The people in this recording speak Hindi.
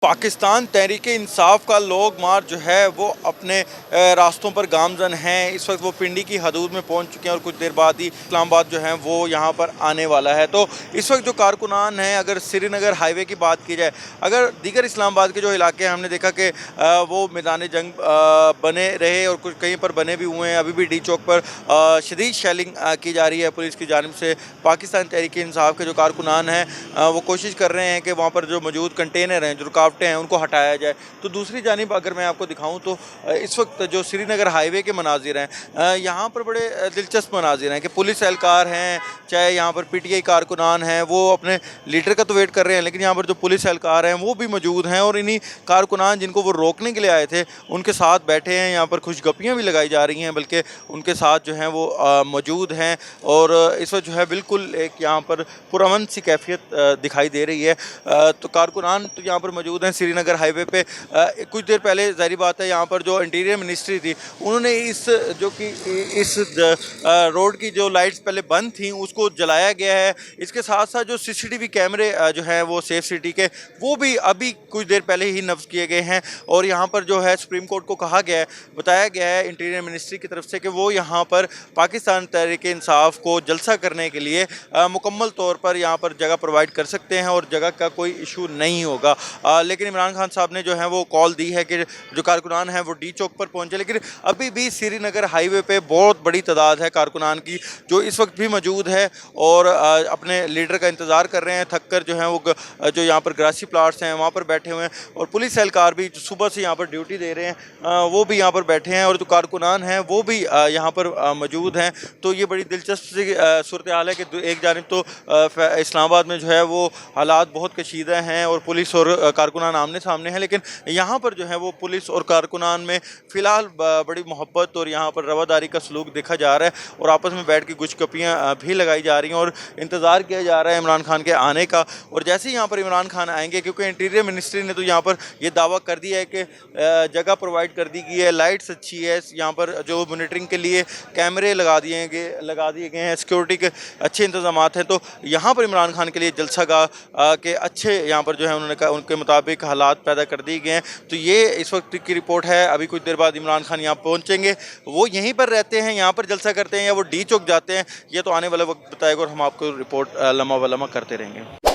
पाकिस्तान तहरीक-ए-इंसाफ का लोग मार्च जो है वो अपने रास्तों पर गामज़न हैं। इस वक्त वो पिंडी की हदूद में पहुंच चुके हैं और कुछ देर बाद ही इस्लामाबाद जो है वो यहाँ पर आने वाला है। तो इस वक्त जो कारकुनान हैं, अगर श्रीनगर हाईवे की बात की जाए, अगर दीगर इस्लामाबाद के जो इलाके हैं, हमने देखा कि वो मैदान जंग बने रहे और कुछ कहीं पर बने भी हुए हैं। अभी भी डी चौक पर शदीद शेलिंग की जा रही है पुलिस की जानिब से। पाकिस्तान तहरीक-ए-इंसाफ के जो कारकुनान हैं वो कोशिश कर रहे हैं कि वहाँ पर जो मौजूद कंटेनर हैं, जो रुकावटें हैं, उनको हटाया जाए। तो दूसरी जानिब अगर मैं आपको दिखाऊं तो इस वक्त जो श्रीनगर हाईवे के मनाजिर हैं, यहाँ पर बड़े दिलचस्प मनाजिर हैं कि पुलिस एहलकार हैं, चाहे यहाँ पर पीटीआई कारकुनान हैं, वो अपने लीडर का तो वेट कर रहे हैं, लेकिन यहाँ पर जो पुलिस एहलकार हैं वो भी मौजूद हैं और इन्हीं कारकुनान जिनको वो रोकने के लिए आए थे उनके साथ बैठे हैं। यहाँ पर खुशगपियाँ भी लगाई जा रही हैं, बल्कि उनके साथ जो हैं वो मौजूद हैं और इस वक्त जो है बिल्कुल एक यहाँ पर पुरअमन सी कैफियत दिखाई दे रही है। तो कारकुनान तो यहाँ पर मौजूद हैं श्रीनगर हाईवे पे। कुछ देर पहले ज़ाहिर बात है यहाँ पर जो इंटीरियर मिनिस्ट्री थी उन्होंने इस रोड की जो लाइट्स पहले बंद थी उसको जलाया गया है। इसके साथ साथ जो सीसीटीवी कैमरे जो हैं वो सेफ सिटी के, वो भी अभी कुछ देर पहले ही नफ्ज किए गए हैं और यहाँ पर जो है सुप्रीम कोर्ट को कहा गया है, बताया गया है इंटीरियर मिनिस्ट्री की तरफ से कि वो यहाँ पर पाकिस्तान तहरीक-ए-इंसाफ को जलसा करने के लिए मुकम्मल तौर पर यहाँ पर जगह प्रोवाइड कर सकते हैं और जगह का कोई इशू नहीं होगा। लेकिन इमरान खान साहब ने जो है वो कॉल दी है कि जो कारकुनान हैं वो डी चौक पर पहुंचे, लेकिन अभी भी श्रीनगर हाईवे पे बहुत बड़ी तादाद है कारकुनान की जो इस वक्त भी मौजूद है और अपने लीडर का इंतज़ार कर रहे हैं। थक कर जो है वो जो यहाँ पर ग्रासी प्लाट्स हैं वहाँ पर बैठे हुए हैं और पुलिस एहलकार भी जो सुबह से यहाँ पर ड्यूटी दे रहे हैं वो भी यहाँ पर बैठे हैं और जो कारकुनान हैं वो भी यहाँ पर मौजूद हैं। तो ये बड़ी दिलचस्प सी सूरत हाल है कि एक जानिब तो इस्लामाबाद में जो है वो हालात बहुत कशीदा हैं और पुलिस और कारकुनान आमने सामने हैं, लेकिन यहाँ पर जो है वो पुलिस और कारकुनान में फ़िलहाल बड़ी मोहब्बत और यहाँ पर रवादारी का सलूक देखा जा रहा है और आपस में बैठ के गुचगपियाँ भी लगाई जा रही हैं और इंतज़ार किया जा रहा है इमरान खान के आने का। और जैसे ही यहाँ पर इमरान खान आएंगे, क्योंकि इंटीरियर मिनिस्ट्री ने तो यहाँ पर ये दावा कर दिया है कि जगह प्रोवाइड कर दी गई है, लाइट्स अच्छी है, यहाँ पर जो मॉनिटरिंग के लिए कैमरे लगा दिए गए हैं, सिक्योरिटी के अच्छे इंतजाम हैं। तो यहाँ पर इमरान खान के लिए जलसागाह के अच्छे यहाँ पर जो है उन्होंने कहा उनके मुताबिक हालात पैदा कर दिए गए हैं। तो ये इस वक्त की रिपोर्ट है। अभी कुछ देर बाद इमरान खान यहाँ पहुँचेंगे, वो यहीं पर रहते हैं, यहाँ पर जलसा करते हैं या वो डी चौक जाते हैं, ये तो आने वाला वक्त बताएगा और हम आपको रिपोर्ट लम्हा व लम्हा करते रहेंगे।